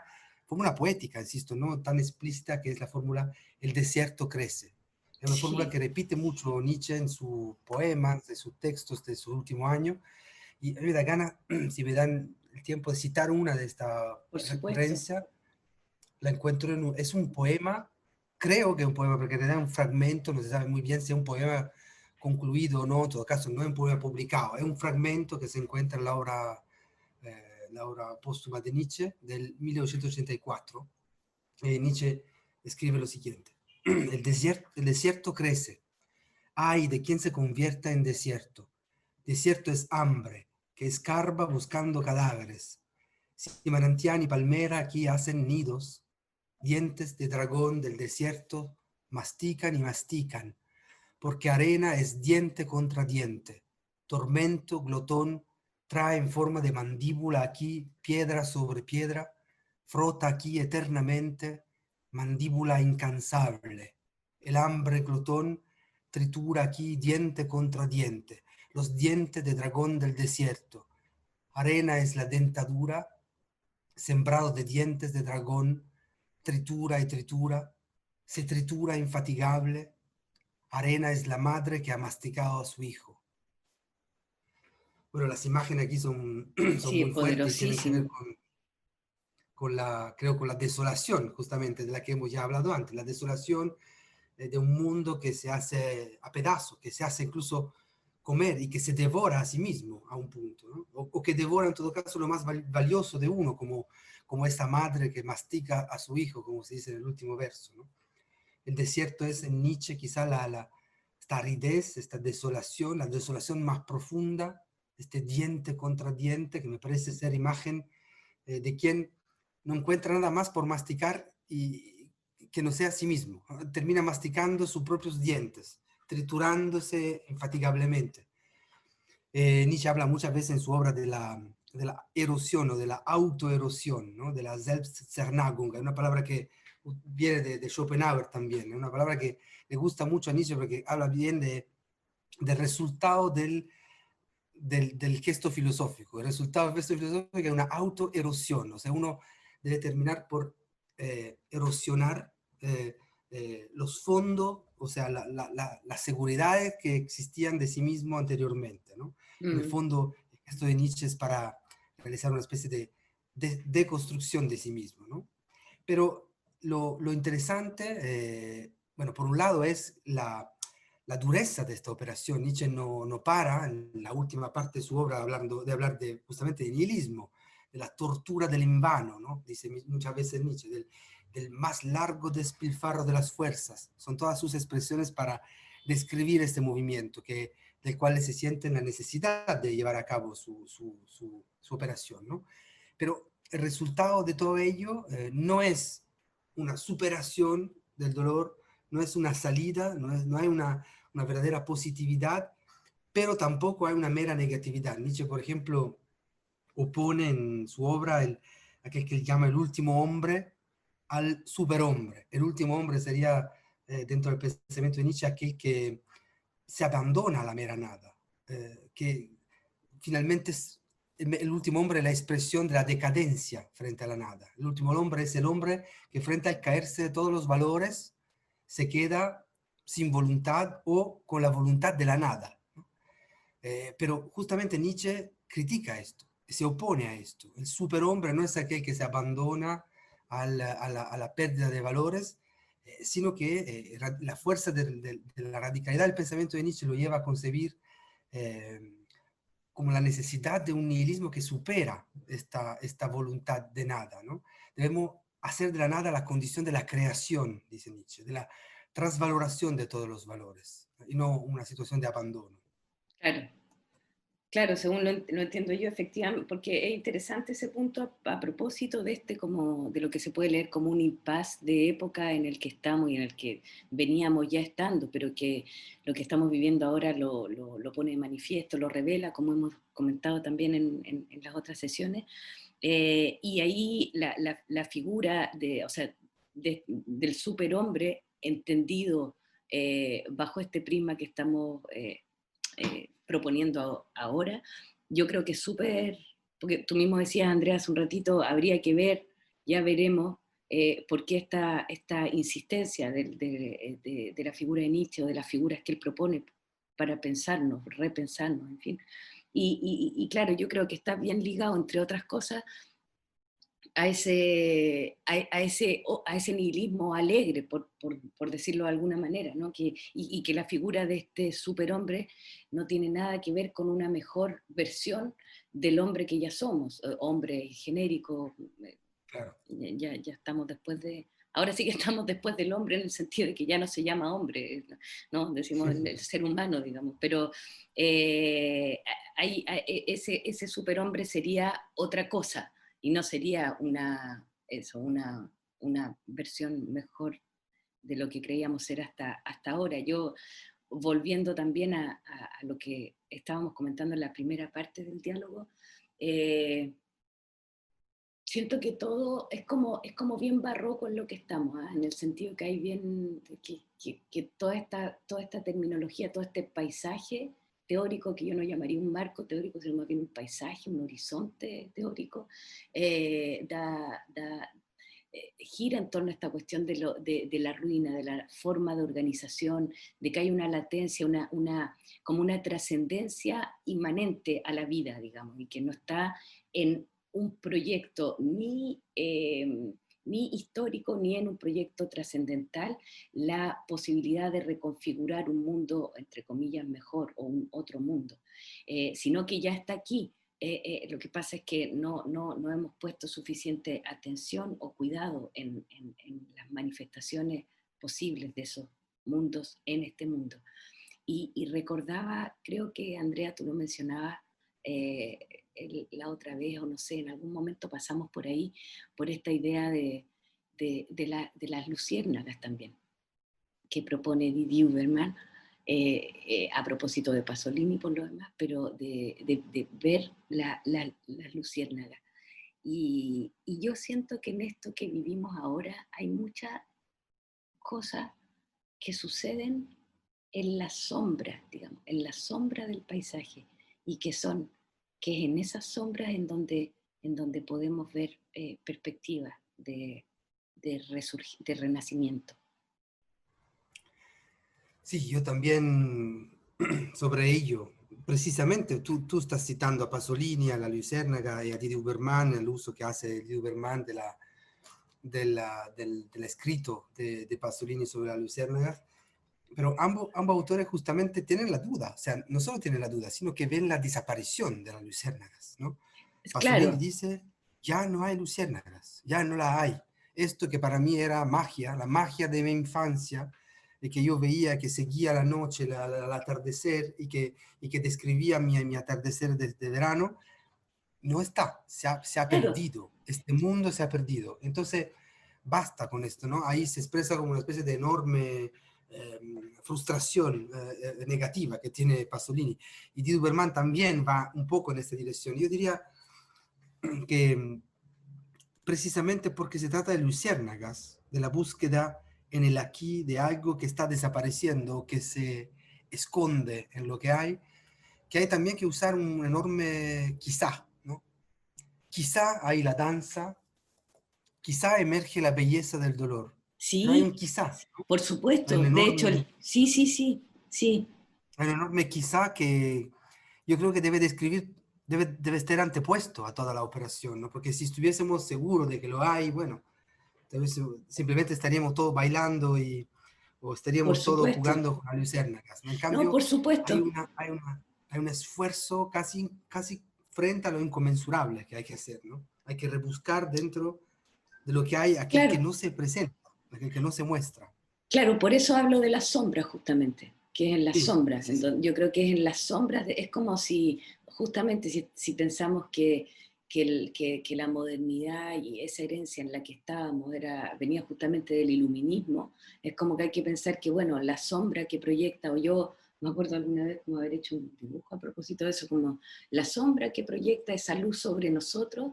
poética, insisto, no tan explícita, que es la fórmula el desierto crece. Es una fórmula Sí, que repite mucho Nietzsche en sus poemas, de sus textos de su último año, y a mí me da gana, si me dan el tiempo de citar una de esta por supuesto. recurrencia, la encuentro es un poema, creo que es un poema, porque en realidad es un fragmento, no se sabe muy bien si es un poema concluido o no, en todo caso no es un poema publicado, es un fragmento que se encuentra en la obra póstuma de Nietzsche del 1984. Nietzsche escribe lo siguiente: el desierto crece, ay de quien se convierta en desierto. Desierto es hambre, que escarba buscando cadáveres. Si manantial y palmera aquí hacen nidos, dientes de dragón del desierto mastican y mastican, porque arena es diente contra diente. Tormento, glotón, trae en forma de mandíbula aquí, piedra sobre piedra, frota aquí eternamente, mandíbula incansable. El hambre, glotón, tritura aquí diente contra diente, los dientes de dragón del desierto. Arena es la dentadura, sembrado de dientes de dragón, tritura y tritura, se tritura infatigable. Arena es la madre que ha masticado a su hijo. Bueno, las imágenes aquí son Sí, muy es fuertes y tienen que ver poderosísimo. creo, con la desolación, justamente, de la que hemos ya hablado antes. La desolación de un mundo que se hace a pedazos, que se hace incluso comer y que se devora a sí mismo a un punto, ¿no? O que devora en todo caso lo más valioso de uno, como esta madre que mastica a su hijo, como se dice en el último verso, ¿no? El desierto es en Nietzsche quizá esta aridez, esta desolación, la desolación más profunda, este diente contra diente, que me parece ser imagen de quien no encuentra nada más por masticar y que no sea a sí mismo. Termina masticando sus propios dientes, triturándose infatigablemente. Nietzsche habla muchas veces en su obra de la erosión o de la autoerosión, ¿no? De la Selbstzernagung, es una palabra que viene de Schopenhauer también, es una palabra que le gusta mucho a Nietzsche porque habla bien del resultado del gesto filosófico. El resultado del gesto filosófico es una autoerosión, o sea, uno debe terminar por erosionar los fondos, o sea, las seguridades que existían de sí mismo anteriormente, ¿no? En el Mm. fondo, el gesto de Nietzsche es para realizar una especie de deconstrucción de sí mismo, ¿no? Pero lo interesante, bueno, por un lado es la dureza de esta operación. Nietzsche no para en la última parte de su obra de hablar justamente de nihilismo, de la tortura del en vano, ¿no? Dice muchas veces Nietzsche, del más largo despilfarro de las fuerzas. Son todas sus expresiones para describir este movimiento del cual se siente la necesidad de llevar a cabo su operación, ¿no? Pero el resultado de todo ello no es una superación del dolor, no es una salida, no hay una verdadera positividad, pero tampoco hay una mera negatividad. Nietzsche, por ejemplo, opone en su obra aquel que él llama el último hombre al superhombre. El último hombre sería, dentro del pensamiento de Nietzsche, aquel que se abandona a la mera nada, que finalmente el último hombre es la expresión de la decadencia frente a la nada. El último hombre es el hombre que frente al caerse de todos los valores se queda sin voluntad o con la voluntad de la nada, ¿no? Pero justamente Nietzsche critica esto, se opone a esto. El superhombre no es aquel que se abandona a la pérdida de valores, sino que la fuerza de la radicalidad del pensamiento de Nietzsche lo lleva a concebir como la necesidad de un nihilismo que supera esta voluntad de nada, ¿no? Debemos hacer de la nada la condición de la creación, dice Nietzsche, de la transvaloración de todos los valores, y no una situación de abandono. Claro. Claro, según lo entiendo yo, efectivamente, porque es interesante ese punto a propósito de de lo que se puede leer como un impasse de época en el que estamos y en el que veníamos ya estando, pero que lo que estamos viviendo ahora lo pone de manifiesto, lo revela, como hemos comentado también en las otras sesiones. Y ahí la figura o sea, del superhombre entendido bajo este prisma que estamos proponiendo ahora, yo creo que es súper, porque tú mismo decías, Andrea, hace un ratito, habría que ver, ya veremos, por qué esta insistencia de la figura de Nietzsche o de las figuras que él propone para pensarnos, repensarnos, en fin. Y claro, yo creo que está bien ligado, entre otras cosas, a ese nihilismo alegre, por decirlo de alguna manera, ¿no? Y que la figura de este superhombre no tiene nada que ver con una mejor versión del hombre que ya somos, hombre genérico. Claro. Ya estamos después de... Ahora sí que estamos después del hombre en el sentido de que ya no se llama hombre, ¿no? Decimos el ser humano, digamos, pero ese superhombre sería otra cosa, y no sería una versión mejor de lo que creíamos ser hasta ahora. Yo, volviendo también a lo que estábamos comentando en la primera parte del diálogo, siento que todo es como bien barroco en lo que estamos, ¿eh? En el sentido que hay bien, que toda esta terminología, todo este paisaje teórico, que yo no llamaría un marco teórico, sino más bien un paisaje, un horizonte teórico, gira en torno a esta cuestión de la ruina, de la forma de organización, de que hay una latencia, como una trascendencia inmanente a la vida, digamos, y que no está en un proyecto ni histórico, ni en un proyecto trascendental, la posibilidad de reconfigurar un mundo, entre comillas, mejor, o un otro mundo, sino que ya está aquí. Lo que pasa es que no hemos puesto suficiente atención o cuidado en las manifestaciones posibles de esos mundos en este mundo. Y recordaba, creo que Andrea, tú lo mencionabas la otra vez, o no sé, en algún momento pasamos por ahí, por esta idea de las luciérnagas también, que propone Didi Uberman, a propósito de Pasolini por lo demás, pero de ver las luciérnagas. Y yo siento que en esto que vivimos ahora hay muchas cosas que suceden en la sombra, digamos, en la sombra del paisaje, y que es en esas sombras en donde podemos ver perspectivas de renacimiento. Sí, yo también sobre ello. Precisamente, tú estás citando a Pasolini, a la Luciérnaga y a Didi Uberman, el uso que hace Didi Uberman del escrito de Pasolini sobre la Luciérnaga. Pero ambos autores justamente tienen la duda, o sea, no solo tienen la duda, sino que ven la desaparición de las luciérnagas, ¿no? Pasolini Claro. dice, ya no hay luciérnagas, ya no la hay. Esto que para mí era magia, la magia de mi infancia, de que yo veía que seguía la noche, el atardecer, y que describía mi atardecer de verano, no está, se ha Claro. perdido, este mundo se ha perdido. Entonces, basta con esto, ¿no? Ahí se expresa como una especie de enorme frustración negativa que tiene Pasolini. Y Didi Uberman también va un poco en esta dirección. Yo diría que precisamente porque se trata de luciérnagas, de la búsqueda en el aquí de algo que está desapareciendo, que se esconde en lo que hay también que usar un enorme quizá, ¿no? quizá hay la danza, quizá emerge la belleza del dolor. Pero hay un Sí, quizá, por hay un supuesto. De hecho, enorme, sí, sí, sí, sí, hay un enorme quizá que yo creo que debe describir, debe estar antepuesto a toda la operación, ¿no? Porque si estuviésemos seguros de que lo hay, bueno, tal vez simplemente estaríamos todos bailando o por estaríamos todos supuesto. jugando con las luciérnagas, ¿no? En No, cambio, por hay, supuesto. una, hay, una, hay un esfuerzo casi frente a lo inconmensurable que hay que hacer, ¿no? Hay que rebuscar dentro de lo que hay, aquel que Claro, no se presenta, aquel que no se muestra. claro, por eso hablo de las sombras justamente, que es en las Sí, sombras. sí, sí. Yo creo que es en las sombras, es como si justamente si pensamos que la modernidad y esa herencia en la que estábamos venía justamente del iluminismo, es como que hay que pensar que, bueno, la sombra que proyecta, o yo me acuerdo alguna vez como haber hecho un dibujo a propósito de eso, como la sombra que proyecta esa luz sobre nosotros,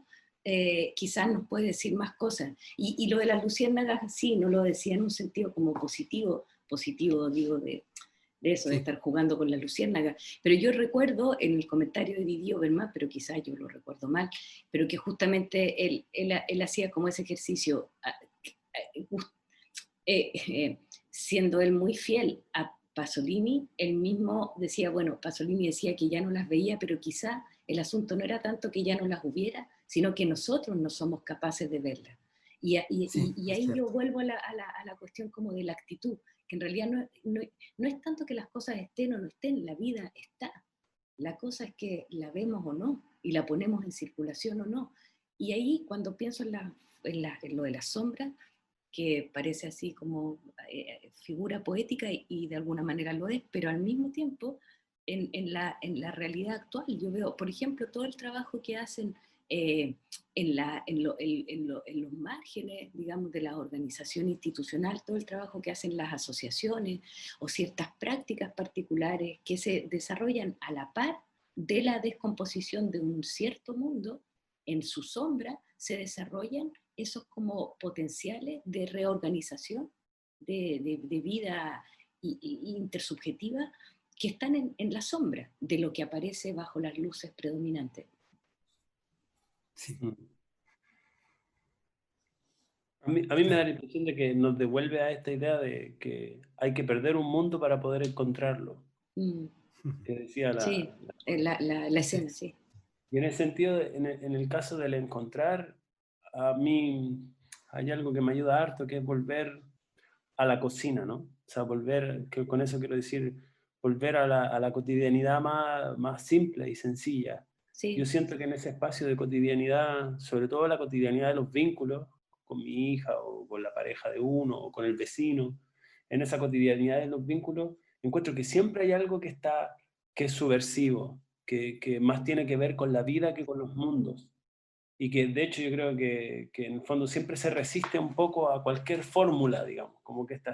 quizás nos puede decir más cosas. Y lo de las luciérnagas, sí, no lo decía en un sentido como positivo, positivo digo, de eso, de Sí. estar jugando con las luciérnagas. Pero yo recuerdo en el comentario de Didier Oberman, pero quizás yo lo recuerdo mal, pero que justamente él hacía como ese ejercicio, siendo él muy fiel a Pasolini, él mismo decía, bueno, Pasolini decía que ya no las veía, pero quizá el asunto no era tanto que ya no las hubiera, sino que nosotros no somos capaces de verlas. Sí, Y es ahí yo cierto. vuelvo a la cuestión como de la actitud, que en realidad no es tanto que las cosas estén o no estén, la vida está. La cosa es que la vemos o no, y la ponemos en circulación o no. Y ahí cuando pienso en lo de las sombras, que parece así como figura poética y de alguna manera lo es, pero al mismo tiempo en la realidad actual yo veo, por ejemplo, todo el trabajo que hacen en los márgenes, digamos, de la organización institucional, todo el trabajo que hacen las asociaciones o ciertas prácticas particulares que se desarrollan a la par de la descomposición de un cierto mundo, en su sombra se desarrollan esos como potenciales de reorganización de vida intersubjetiva que están en la sombra de lo que aparece bajo las luces predominantes. Sí, Mm. A mí me da claro. la impresión de que nos devuelve a esta idea de que hay que perder un mundo para poder encontrarlo, Mm, que decía sí, la la Sí, escena, sí. Y en ese sentido, en el caso del encontrar, a mí hay algo que me ayuda harto, que es volver a la cocina, ¿no? O sea, volver, que con eso quiero decir, volver a la cotidianidad más simple y sencilla. Yo Sí, siento que en ese espacio de cotidianidad, sobre todo la cotidianidad de los vínculos, con mi hija o con la pareja de uno o con el vecino, en esa cotidianidad de los vínculos, encuentro que siempre hay algo que es subversivo, que más tiene que ver con la vida que con los mundos. Y que de hecho yo creo que en el fondo siempre se resiste un poco a cualquier fórmula, digamos, como que está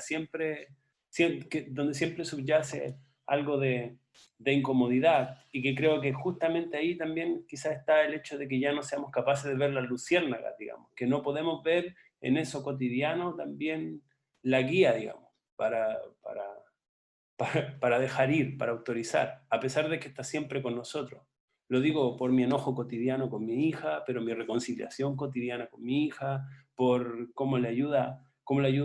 donde siempre subyace algo de incomodidad, y que creo que justamente ahí también quizás está el hecho de que ya no seamos capaces de ver las luciérnagas, digamos, que no podemos ver en eso cotidiano también la guía, digamos, para dejar ir, para autorizar, a pesar de que está siempre con nosotros. Lo digo por mi enojo cotidiano con mi hija, pero mi reconciliación cotidiana con mi hija, por cómo le ayudo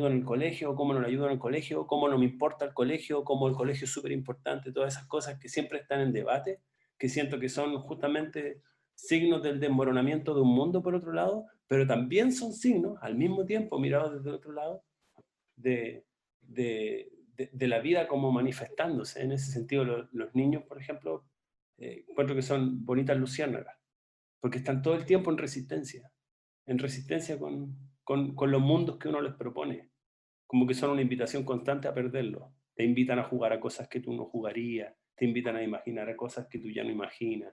en el colegio, cómo no le ayudo en el colegio, cómo no me importa el colegio, cómo el colegio es súper importante, todas esas cosas que siempre están en debate, que siento que son justamente signos del desmoronamiento de un mundo por otro lado, pero también son signos, al mismo tiempo, mirados desde otro lado, de, de la vida como manifestándose. En ese sentido, los niños, por ejemplo, encuentro que son bonitas luciérnagas, porque están todo el tiempo en resistencia con los mundos que uno les propone, como que son una invitación constante a perderlo. Te invitan a jugar a cosas que tú no jugarías, te invitan a imaginar a cosas que tú ya no imaginas,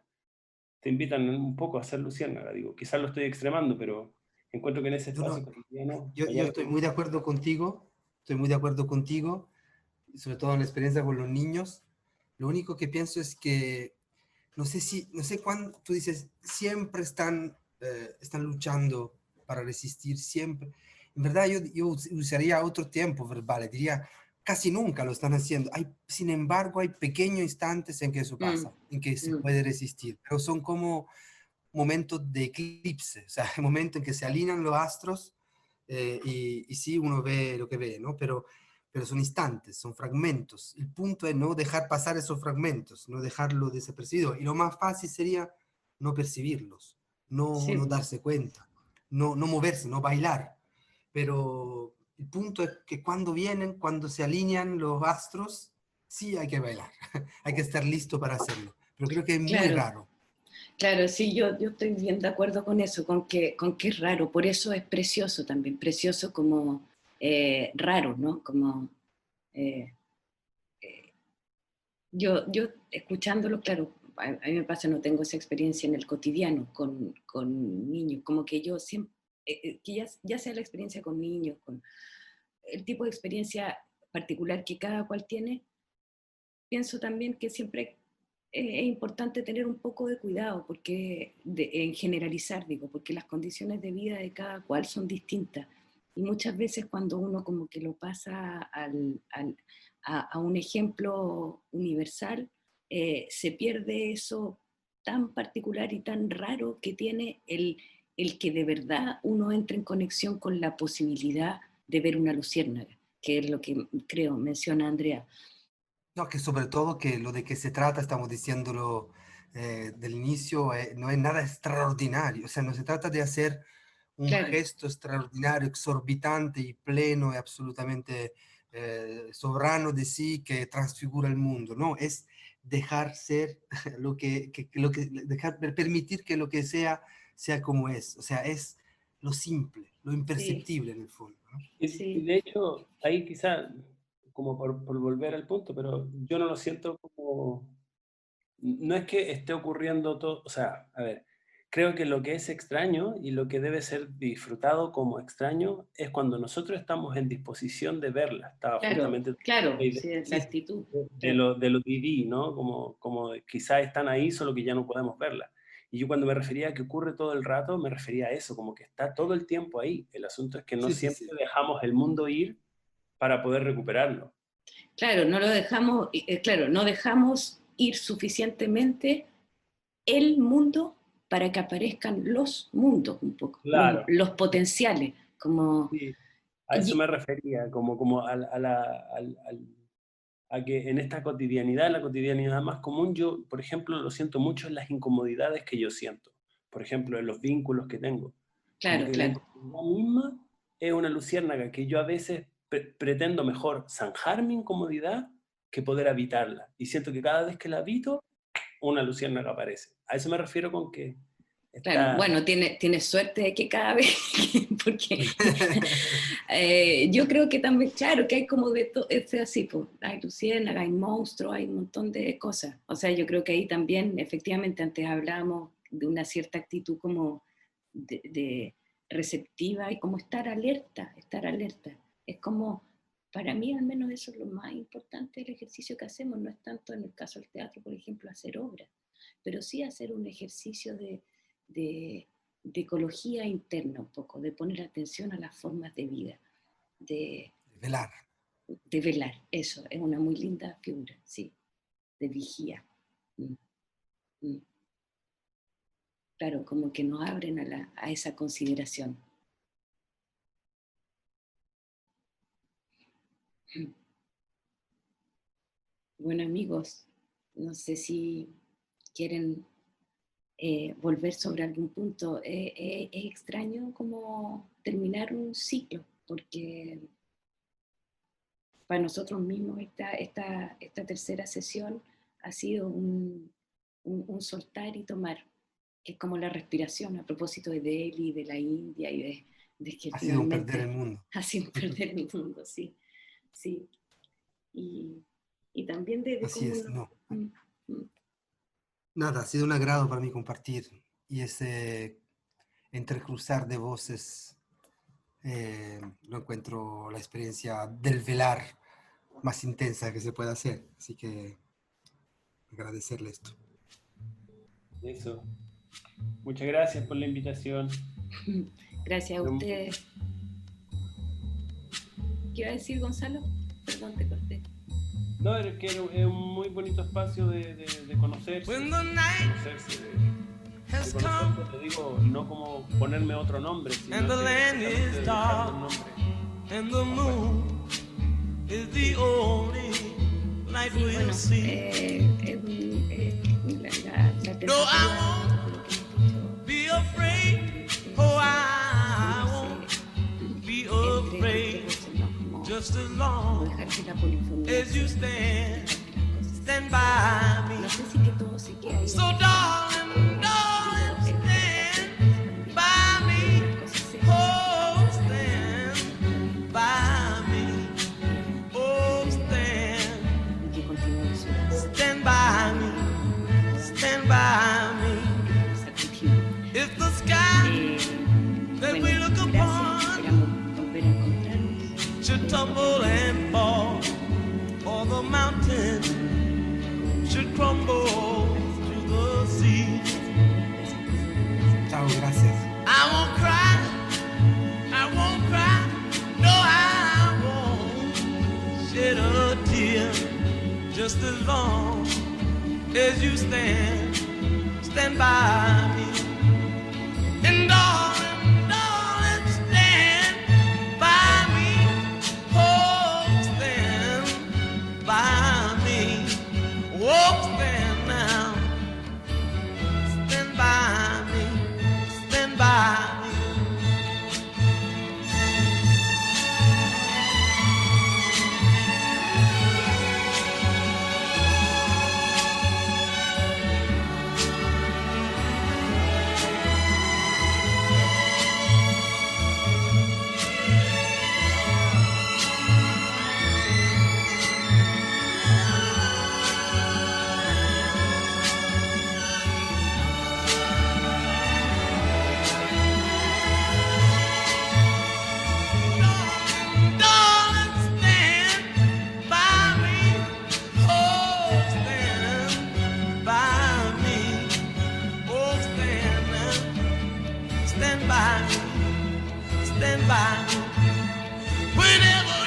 te invitan un poco a ser luciérnaga, digo, quizás lo estoy extremando, pero encuentro que en ese Yo, espacio cotidiano hay yo algo. estoy muy de acuerdo contigo, estoy muy de acuerdo contigo, sobre todo en la experiencia con los niños. Lo único que pienso es que no sé cuándo, tú dices, siempre están luchando para resistir, siempre. En verdad, yo usaría otro tiempo verbal, diría, casi nunca lo están haciendo. Sin embargo, hay pequeños instantes en que eso mm, pasa, en que se mm, puede resistir, pero son como momento de eclipse, o sea, el momento en que se alinean los astros y sí, uno ve lo que ve, ¿no? Pero son instantes, son fragmentos. El punto es no dejar pasar esos fragmentos, no dejarlos desapercibidos. Y lo más fácil sería no percibirlos, no, Sí, no darse cuenta, no moverse, no bailar. Pero el punto es que cuando vienen, cuando se alinean los astros, sí hay que bailar, hay que estar listo para hacerlo. Pero creo que es muy claro. raro. Claro, sí, yo estoy bien de acuerdo con eso, con que es raro, por eso es precioso también, precioso como raro, ¿no? Como eh, yo escuchándolo, claro, a mí me pasa, no tengo esa experiencia en el cotidiano con niños, como que yo siempre, que ya sea la experiencia con niños, con el tipo de experiencia particular que cada cual tiene, pienso también que siempre es importante tener un poco de cuidado, porque en generalizar, digo, porque las condiciones de vida de cada cual son distintas. Y muchas veces cuando uno como que lo pasa a un ejemplo universal, se pierde eso tan particular y tan raro que tiene el que de verdad uno entre en conexión con la posibilidad de ver una luciérnaga, que es lo que creo menciona Andrea. No, que sobre todo que lo de que se trata, estamos diciéndolo del inicio, no es nada extraordinario. O sea, no se trata de hacer un Claro, gesto extraordinario, exorbitante y pleno y absolutamente soberano de sí que transfigura el mundo. No, es dejar ser permitir que lo que sea como es. O sea, es lo simple, lo sí, imperceptible en el fondo, ¿no? Y sí. de hecho, ahí quizá, como por volver al punto, pero yo no lo siento como, no es que esté ocurriendo todo, o sea, a ver, creo que lo que es extraño y lo que debe ser disfrutado como extraño es cuando nosotros estamos en disposición de verla. Estaba Claro, justamente la claro, idea sí, es la Sí, sí. actitud, de claro. lo diví, ¿no? Como quizás están ahí, solo que ya no podemos verla. Y yo cuando me refería a que ocurre todo el rato, me refería a eso, como que está todo el tiempo ahí. El asunto es que no Sí, sí, siempre sí. dejamos el mundo ir para poder recuperarlo. Claro, no lo dejamos, claro, no dejamos ir suficientemente el mundo para que aparezcan los mundos un poco, Claro, los potenciales, como, sí, a eso y- me refería, como a que en esta cotidianidad, en la cotidianidad más común, yo, por ejemplo, lo siento mucho en las incomodidades que yo siento. Por ejemplo, en los vínculos que tengo. Como claro, que la claro, incomodidad misma es una luciérnaga que yo a veces pretendo mejor zanjar mi incomodidad que poder habitarla. Y siento que cada vez que la habito, una luciérnaga aparece. A eso me refiero con que claro. está... Bueno, tiene suerte de que cada vez, porque yo creo que también, claro, que hay como de todo, es así, pues, hay luciérnagas, hay monstruos, hay un montón de cosas. O sea, yo creo que ahí también, efectivamente, antes hablábamos de una cierta actitud como de receptiva y como estar alerta, estar alerta. Es como, para mí al menos eso es lo más importante del ejercicio que hacemos, no es tanto en el caso del teatro, por ejemplo, hacer obras, pero sí hacer un ejercicio de, de ecología interna un poco, de poner atención a las formas de vida, de, Velar. de velar, eso, es una muy linda figura, sí, de vigía. Mm, mm. Claro, como que nos abren a esa consideración. Bueno, amigos, no sé si quieren volver sobre algún punto. Es extraño como terminar un ciclo, porque para nosotros mismos esta tercera sesión ha sido un soltar y tomar, que es como la respiración, a propósito de Delhi, de la India y de que Ha sido un perder finalmente el mundo. ha sido perder el mundo, sí, sí. Y, y también de Así cómo es, uno... no. Mm, mm, Nada, ha sido un agrado para mí compartir y ese entrecruzar de voces lo encuentro la experiencia del velar más intensa que se puede hacer. Así que agradecerle esto. Eso. Muchas gracias por la invitación. Gracias a ustedes. ¿Qué iba a decir, Gonzalo? Perdón, te corté. No, es que es un muy bonito espacio de conocerse. When the night Conocerse has Con come nosotros, te digo, no como ponerme otro nombre, sino and the que land justamente is dejar dark un nombre. and the moon is the only light Sí, we'll bueno, see. la No, I tentativa won't de lo que hemos dicho be afraid. Oh, I won't be afraid. Just as long Dejar que la polifonía as you sea, stand, dejar que las cosas stand by me. no sé si que todo se queda ahí. So darling, darling, stand by me. Oh, stand by me. Oh, stand, Y que continúe su danza, stand by me. Stand by me. que esa continúe. It's the sky that we Bueno, look gracias, upon esperamos volver a encontrarnos. should tumble and fall, or the mountain should crumble to the sea. Chao, gracias. I won't cry, I won't cry, no, I won't shed a tear, just as long as you stand by me. And darling, darling, stand by me, oh, stand by me, oh, stand now, stand by me, stand by me. Darling, stand by me. Oh, stand by me. Oh, stand by me. Stand by me. Whenever